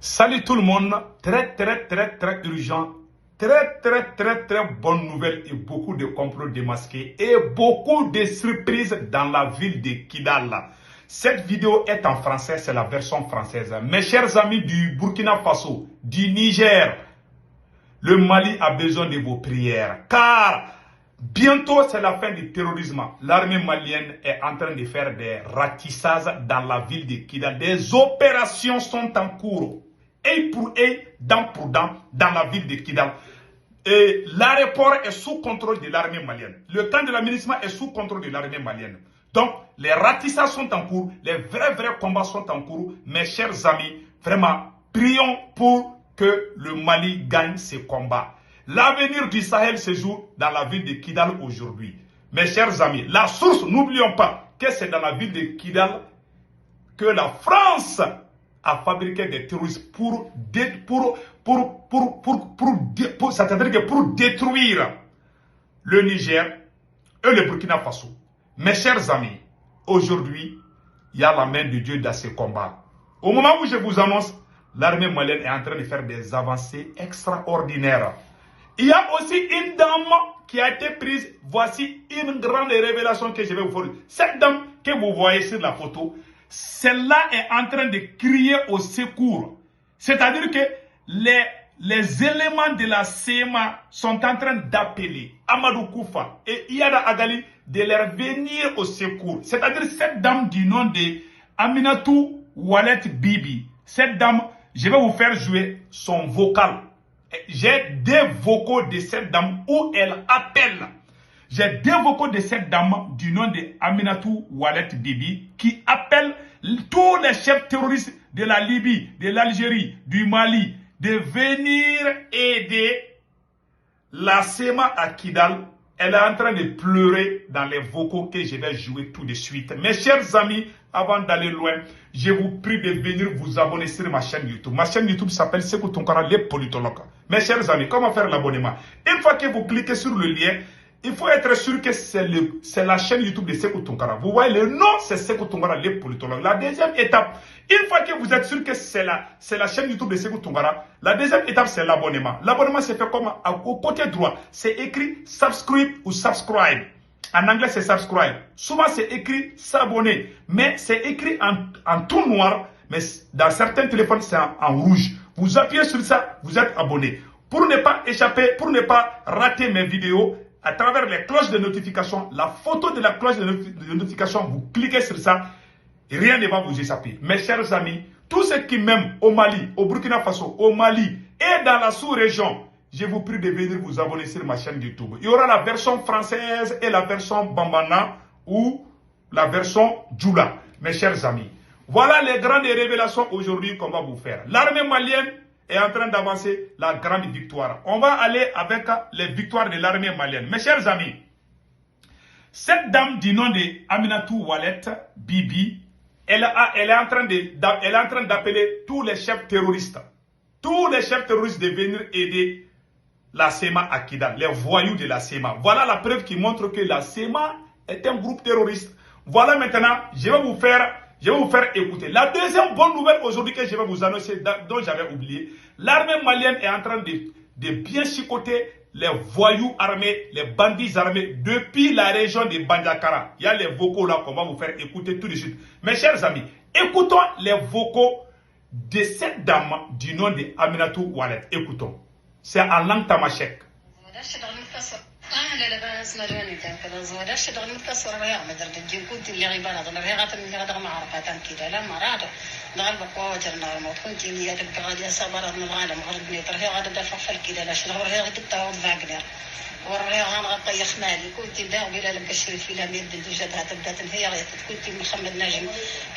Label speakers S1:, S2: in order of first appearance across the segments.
S1: Salut tout le monde, très urgent, très bonne nouvelle et beaucoup de complots démasqués et beaucoup de surprises dans la ville de Kidal. Cette vidéo est en français, c'est la version française. Mes chers amis du Burkina Faso, du Niger, le Mali a besoin de vos prières car bientôt c'est la fin du terrorisme. L'armée malienne est en train de faire des ratissages dans la ville de Kidal. Des opérations sont en cours. Œil pour œil, dent pour dent, dans la ville de Kidal. Et l'aéroport est sous contrôle de l'armée malienne. Le camp de l'aménagement est sous contrôle de l'armée malienne. Donc, les ratissages sont en cours, les vrais combats sont en cours. Mes chers amis, vraiment, prions pour que le Mali gagne ces combats. L'avenir du Sahel se joue dans la ville de Kidal aujourd'hui. Mes chers amis, la source, n'oublions pas que c'est dans la ville de Kidal que la France a fabriqué des terroristes pour détruire le Niger et le Burkina Faso. Mes chers amis, aujourd'hui, il y a la main de Dieu dans ces combats. Au moment où je vous annonce, l'armée malienne est en train de faire des avancées extraordinaires. Il y a aussi une dame qui a été prise. Voici une grande révélation que je vais vous faire. Cette dame que vous voyez sur la photo, celle-là est en train de crier au secours. C'est-à-dire que les éléments de la CMA sont en train d'appeler Amadou Koufa et Iyada Agali de leur venir au secours. C'est-à-dire cette dame du nom de Aminatou Wallet Bibi. Cette dame, je vais vous faire jouer son vocal. J'ai des vocaux de cette dame où elle appelle. J'ai des vocaux de cette dame du nom de Aminatou Wallet Bibi qui appelle tous les chefs terroristes de la Libye, de l'Algérie, du Mali de venir aider la SEMA à Kidal. Elle est en train de pleurer dans les vocaux que je vais jouer tout de suite. Mes chers amis, avant d'aller loin, je vous prie de venir vous abonner sur ma chaîne YouTube. Ma chaîne YouTube s'appelle Sekou Tounkara, les politologues. Mes chers amis, comment faire l'abonnement? Une fois que vous cliquez sur le lien, il faut être sûr que c'est la chaîne YouTube de Sekou Tounkara. Vous voyez, le nom, c'est Sekou Tounkara, les politologues. La deuxième étape, une fois que vous êtes sûr que c'est la chaîne YouTube de Sekou Tounkara, la deuxième étape, c'est l'abonnement. L'abonnement, c'est fait comme au côté droit. C'est écrit subscribe ou subscribe. En anglais, c'est subscribe. Souvent, c'est écrit s'abonner. Mais c'est écrit en tout noir. Mais dans certains téléphones, c'est en rouge. Vous appuyez sur ça, vous êtes abonné. Pour ne pas échapper, pour ne pas rater mes vidéos, à travers les cloches de notification, la photo de la cloche de notification, vous cliquez sur ça, et rien ne va vous échapper. Mes chers amis, tous ceux qui m'aiment au Mali, au Burkina Faso, au Mali et dans la sous-région, je vous prie de venir vous abonner sur ma chaîne YouTube. Il y aura la version française et la version Bambana ou la version Djoula. Mes chers amis, voilà les grandes révélations aujourd'hui qu'on va vous faire. L'armée malienne est en train d'avancer la grande victoire. On va aller avec les victoires de l'armée malienne. Mes chers amis, cette dame du nom de Aminatou Wallet Bibi, elle est en train d'appeler tous les chefs terroristes. Tous les chefs terroristes de venir aider la SEMA à Kidal, les voyous de la SEMA. Voilà la preuve qui montre que la SEMA est un groupe terroriste. Voilà maintenant, je vais vous faire écouter. La deuxième bonne nouvelle aujourd'hui que je vais vous annoncer, dont j'avais oublié, l'armée malienne est en train de bien chicoter les voyous armés, les bandits armés depuis la région de Bandiakara. Il y a les vocaux là qu'on va vous faire écouter tout de suite. Mes chers amis, écoutons les vocaux de cette dame du nom de Aminatou Wallet. Écoutons. C'est en langue tamashek.
S2: لا بس مراني كان كذا زوجة شغل متصور ويا مدرب الجيم كنت اللي غيبان هذا هي غاتم اللي غادر ما عرفت كذا لا مراتو نغلب قواتنا ما كنت اللي تبقى غادي صبر من العالم غرب نيتر هي غادي دافع في كذا لا شنو هي غادي تطاو فاغنر وراه غنطيخ مالي كنت داو الى لم كشري في لام يد الوجدها تبدات هي غيت كنت محمد ناجم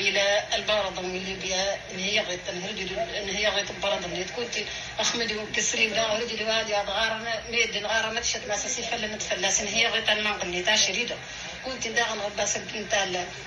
S2: الى البرد من ليبيا هي غيت هي غيت البرد اللي كنت احمد كسري ولا ولدي الوادي غار ميد غار ما تشد ما سي فلمت فلاس هي غيت المنقل تاع شريده كنت داغن غباس كنت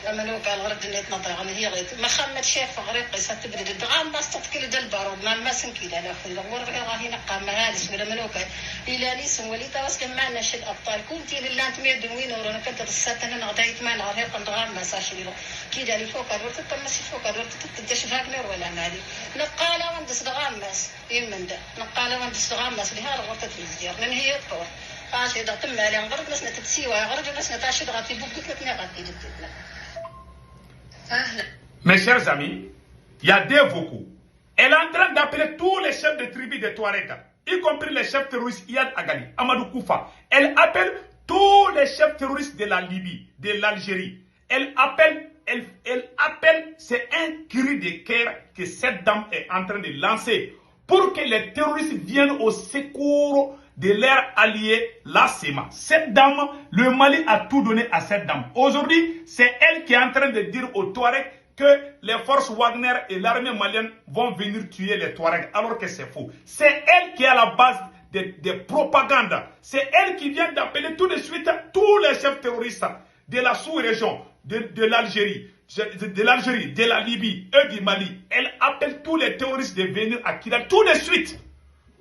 S2: ملوك الغرب نيت نطيغ هي غيت محمد شاف غريق قصه تبرد الدغام باش تتكل ديال البارود ما ما سنكي لا أخوي الأمور غير نقام مهالس ولا ملوكة إلى نيس ولي تواصل معنا شي الأبطال كنتي لله أنت ميد وين ورانا كنت السات أنا نغدايت ما نعرف قند غام ما ساشي له كي اللي فوق الورت تم سي فوق الورت تدش فاك نور ولا مالي نقالة وندس دغام ماس يمن ده نقالة وندس دغام ماس لها الورت تلزير من هي الطور عاشي ده تم على غرد ناس نتسيوا غرد ناس نتاشي دغاتي بوكت لتنا غادي جدتنا
S1: Mes chers amis, il y a des vocaux. Elle est en train d'appeler tous les chefs de tribu des Touaregs, y compris les chefs terroristes Iyad Agali, Amadou Koufa. Elle appelle tous les chefs terroristes de la Libye, de l'Algérie. Elle appelle, c'est un cri de guerre que cette dame est en train de lancer pour que les terroristes viennent au secours de leur allié, la SEMA. Cette dame, le Mali a tout donné à cette dame. Aujourd'hui, c'est elle qui est en train de dire aux Touaregs que les forces Wagner et l'armée malienne vont venir tuer les Touaregs, alors que c'est faux. C'est elle qui est à la base des propagandes. C'est elle qui vient d'appeler tout de suite tous les chefs terroristes de la sous-région, de l'Algérie, de la Libye et du Mali. Elle appelle tous les terroristes de venir à Kidal tout de suite.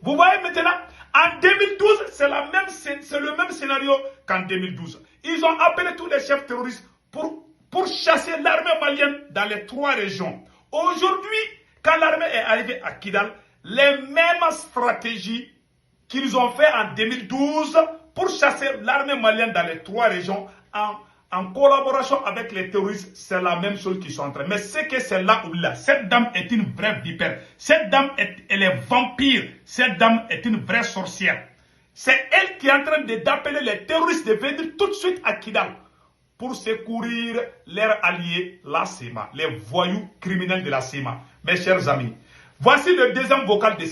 S1: Vous voyez maintenant, en 2012, c'est le même scénario qu'en 2012. Ils ont appelé tous les chefs terroristes pour chasser l'armée malienne dans les 3 régions. Aujourd'hui, quand l'armée est arrivée à Kidal, les mêmes stratégies qu'ils ont fait en 2012 pour chasser l'armée malienne dans les 3 régions en collaboration avec les terroristes, c'est la même chose qu'ils sont en train. Mais c'est que c'est là où là, cette dame est une vraie vipère. Cette dame, elle est vampire. Cette dame est une vraie sorcière. C'est elle qui est en train d'appeler les terroristes de venir tout de suite à Kidal pour secourir leurs alliés, la SEMA, les voyous criminels de la SEMA. Mes chers amis, voici le deuxième vocal de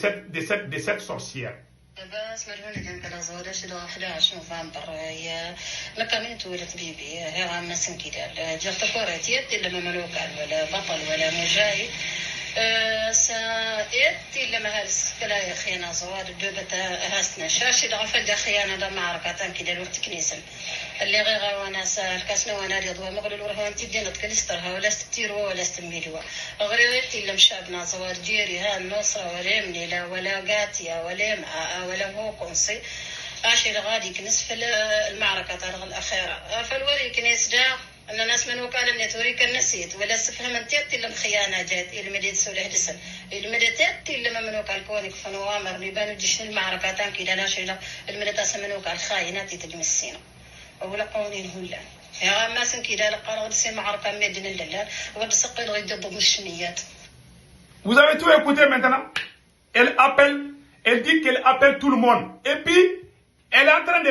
S1: cette sorcière.
S2: بس مرهونة كان كلا زورة شدوا 11 نوفمبر هي لكن تولت بيبي هي عم سنكي دال جرت كورتيت إلا ما ملوك ولا بطل ولا مجاهد سائت إلا ما هالس كلا خيانة زوار الدوبة هاستنا شاشي دعفل دا خيانة دا معركة كده الوقت كنيسة اللي غير وانا الكاسنا وانا رياضوا مغلول ورها انت دينا تكلسترها ولا ستيروا ولا ستميلوا غيرت إلا مشابنا زوار جيري ها النصرة ولا منيلة ولا قاتية ولا معاء ولا هو قنصي عاشي غادي كنس في المعركة الأخيرة فالوري كنيس دا أن الناس من وكالة من توريك النسيت ولا سفهم أن تأتي إلا الخيانة جات إلى مدينة سولة هدسن إلى مدينة تأتي إلا من وكال كونك فنوامر لبانو جيش المعركة تانكي لا شيء المدينة من وكال خاينات تجمسينا ولا قولين هلا يا ما سنكي لا قال غدسي معركة مدينة لله ودسقي غير ضد الشنيات.
S1: Vous avez tout écouté maintenant. Elle dit qu'elle appelle tout le monde. Et puis, elle est en train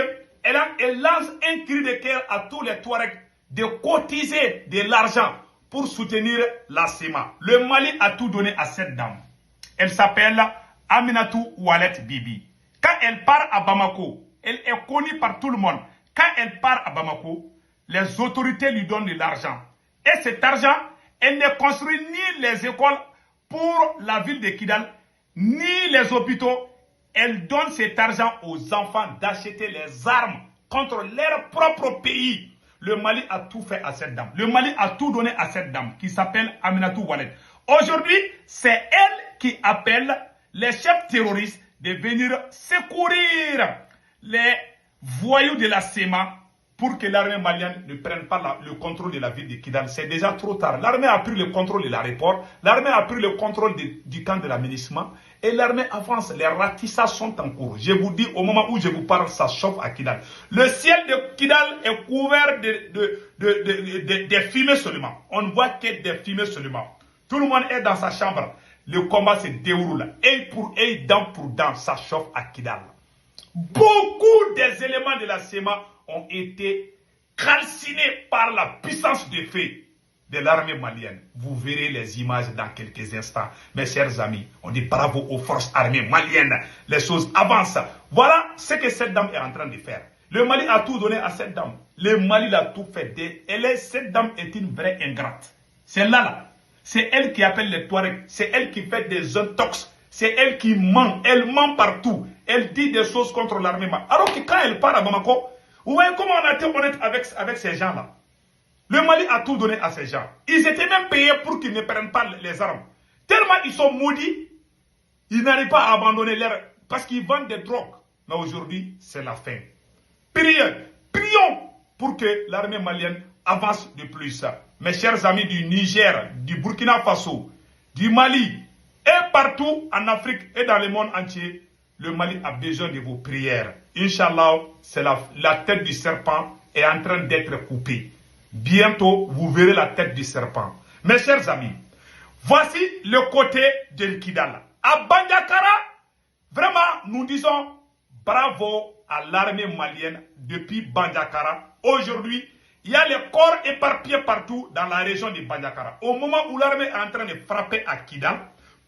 S1: elle lance un cri de cœur à tous les Touaregs de cotiser de l'argent pour soutenir la SEMA. Le Mali a tout donné à cette dame. Elle s'appelle Aminatou Oualet Bibi. Quand elle part à Bamako, elle est connue par tout le monde. Quand elle part à Bamako, les autorités lui donnent de l'argent. Et cet argent, elle ne construit ni les écoles pour la ville de Kidal, ni les hôpitaux. Elle donne cet argent aux enfants d'acheter les armes contre leur propre pays. Le Mali a tout fait à cette dame. Le Mali a tout donné à cette dame qui s'appelle Aminatou Oualet. Aujourd'hui, c'est elle qui appelle les chefs terroristes de venir secourir les voyous de la SEMA pour que l'armée malienne ne prenne pas le contrôle de la ville de Kidal. C'est déjà trop tard. L'armée a pris le contrôle de l'aéroport. L'armée a pris le contrôle du camp de l'aménagement. Et l'armée avance. Les ratissages sont en cours. Je vous dis, au moment où je vous parle, ça chauffe à Kidal. Le ciel de Kidal est couvert de fumées seulement. On ne voit que des fumées seulement. Tout le monde est dans sa chambre. Le combat se déroule. Œil pour œil, dent pour dent, ça chauffe à Kidal. Beaucoup des éléments de la SEMA ont été calcinés par la puissance de feu de l'armée malienne. Vous verrez les images dans quelques instants. Mes chers amis, on dit bravo aux forces armées maliennes. Les choses avancent. Voilà ce que cette dame est en train de faire. Le Mali a tout donné à cette dame. Le Mali l'a tout fait. Cette dame est une vraie ingrate. Celle-là, c'est elle qui appelle les Touaregs. C'est elle qui fait des intox. C'est elle qui ment. Elle ment partout. Elle dit des choses contre l'armée. Alors que quand elle part à Bamako, vous voyez comment on a été honnête avec ces gens-là. Le Mali a tout donné à ces gens. Ils étaient même payés pour qu'ils ne prennent pas les armes. Tellement ils sont maudits Ils n'arrivent pas à abandonner leur... Parce qu'ils vendent des drogues. Mais aujourd'hui, c'est la fin. Prions pour que l'armée malienne avance de plus. Mes chers amis du Niger, du Burkina Faso, du Mali et partout en Afrique et dans le monde entier, le Mali a besoin de vos prières. Inch'Allah, c'est la tête du serpent est en train d'être coupée. Bientôt, vous verrez la tête du serpent. Mes chers amis, voici le côté de Kidal. À Bandiakara, vraiment, nous disons bravo à l'armée malienne depuis Bandiakara. Aujourd'hui, il y a les corps éparpillés partout dans la région de Bandiakara. Au moment où l'armée est en train de frapper à Kidal,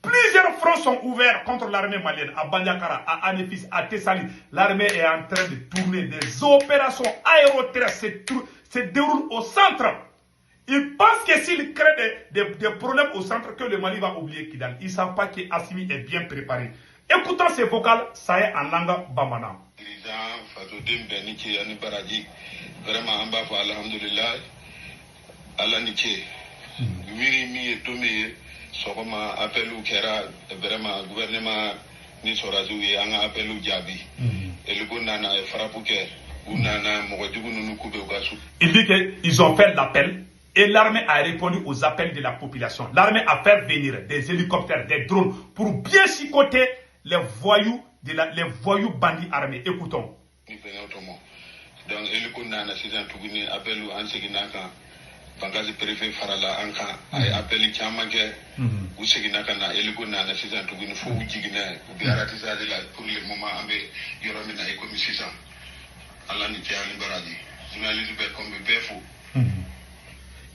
S1: plusieurs fronts sont ouverts contre l'armée malienne à Bandiakara, à Anefis, à Tessali. L'armée est en train de tourner des opérations aéroterrestres se déroulent au centre. Ils pensent que s'ils créent des problèmes au centre, que le Mali va oublier Kidal. Ils ne savent pas qu'Assimi est bien préparé. Écoutons ces vocales, ça est en langue bamana.
S3: Vraiment, on va voir, alhamdulillah, Allah niché. Miri mi et tomé, sokoma appel ou kera, vraiment, gouvernement ni sorazu et un appel ou diabi. Et le gonana est frappé, unana, moradjou nous coupe au gasou.
S1: Il dit qu'ils ont fait l'appel et l'armée a répondu aux appels de la population. L'armée a fait venir des hélicoptères, des drones pour bien chicoter les voyous bandits armés. Écoutons.
S3: Donc, il y a un appel ou un séguinakan, Bangazi préfet Farala Anka, appel qui a manqué, ou séguinakana, et le Guna, la saison to win fou, Jigina, ou bien Ratisa pour le moment, avec Yoromina et Commission. Allah n'y tient Baradi. Journaliste comme Befou.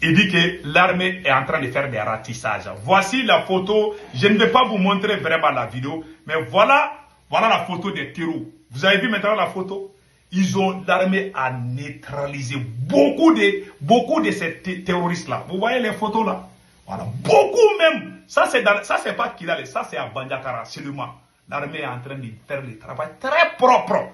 S1: Il dit que l'armée est en train de faire des ratissages. Voici la photo. Je ne vais pas vous montrer vraiment la vidéo, mais voilà la photo des terreaux. Vous avez vu maintenant la photo? L'armée a neutralisé beaucoup de ces terroristes-là. Vous voyez les photos là? Voilà, beaucoup même. Ça, c'est pas Kidal, ça, c'est à Bandiakara seulement. L'armée est en train de faire le travail très propre.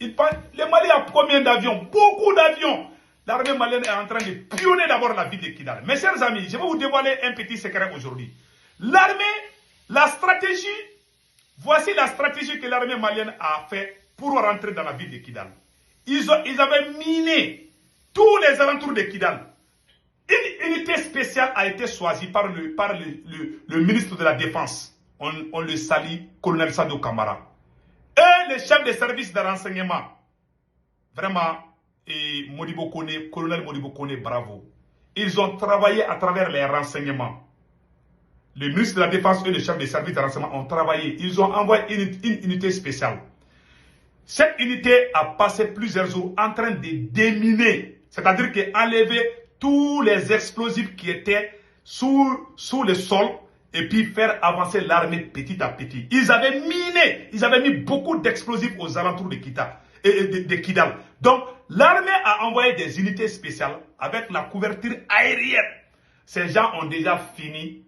S1: Le Mali a combien d'avions? Beaucoup d'avions. L'armée malienne est en train de pionner d'abord la ville de Kidal. Mes chers amis, je vais vous dévoiler un petit secret aujourd'hui. L'armée, la stratégie, voici la stratégie que l'armée malienne a fait pour rentrer dans la ville de Kidal. Ils avaient miné tous les alentours de Kidal. Une unité spéciale a été choisie par le ministre de la Défense. On le salue, colonel Sadou Kamara. Et le chef des services de renseignement. Vraiment, et Modibo Kone, colonel Modibo Kone, bravo. Ils ont travaillé à travers les renseignements. Le ministre de la Défense et le chef des services de renseignement ont travaillé. Ils ont envoyé une unité spéciale. Cette unité a passé plusieurs jours en train de déminer, c'est-à-dire qu'enlever tous les explosifs qui étaient sous le sol et puis faire avancer l'armée petit à petit. Ils avaient miné, ils avaient mis beaucoup d'explosifs aux alentours de Kidal. Donc, l'armée a envoyé des unités spéciales avec la couverture aérienne. Ces gens ont déjà fini.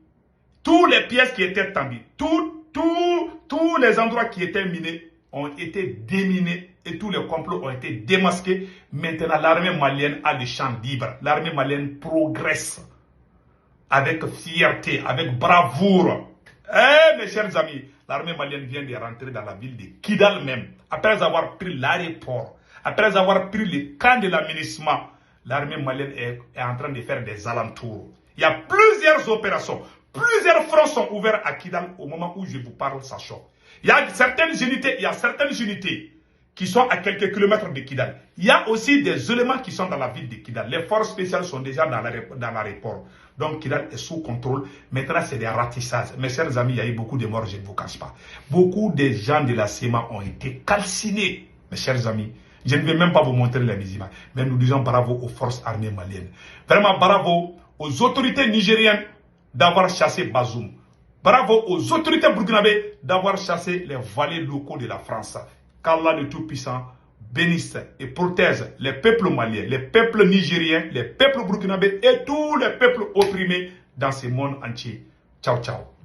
S1: Toutes les pièces qui étaient tendues, tous les endroits qui étaient minés ont été déminés et tous les complots ont été démasqués. Maintenant, l'armée malienne a le champ libre. L'armée malienne progresse avec fierté, avec bravoure. Mes chers amis, l'armée malienne vient de rentrer dans la ville de Kidal même. Après avoir pris l'aéroport, après avoir pris le camp de l'aménagement, l'armée malienne est en train de faire des alentours. Il y a plusieurs opérations, plusieurs fronts sont ouverts à Kidal au moment où je vous parle, ça choque. Il y a certaines unités qui sont à quelques kilomètres de Kidal. Il y a aussi des éléments qui sont dans la ville de Kidal. Les forces spéciales sont déjà dans l'aéroport. Donc Kidal est sous contrôle. Maintenant, c'est des ratissages. Mes chers amis, il y a eu beaucoup de morts, je ne vous cache pas. Beaucoup de gens de la CEMA ont été calcinés. Mes chers amis, je ne vais même pas vous montrer les images. Mais nous disons bravo aux forces armées maliennes. Vraiment bravo aux autorités nigériennes d'avoir chassé Bazoum. Bravo aux autorités burkinabées d'avoir chassé les valets locaux de la France. Qu'Allah le Tout-Puissant bénisse et protège les peuples maliens, les peuples nigériens, les peuples burkinabés et tous les peuples opprimés dans ce monde entier. Ciao, ciao.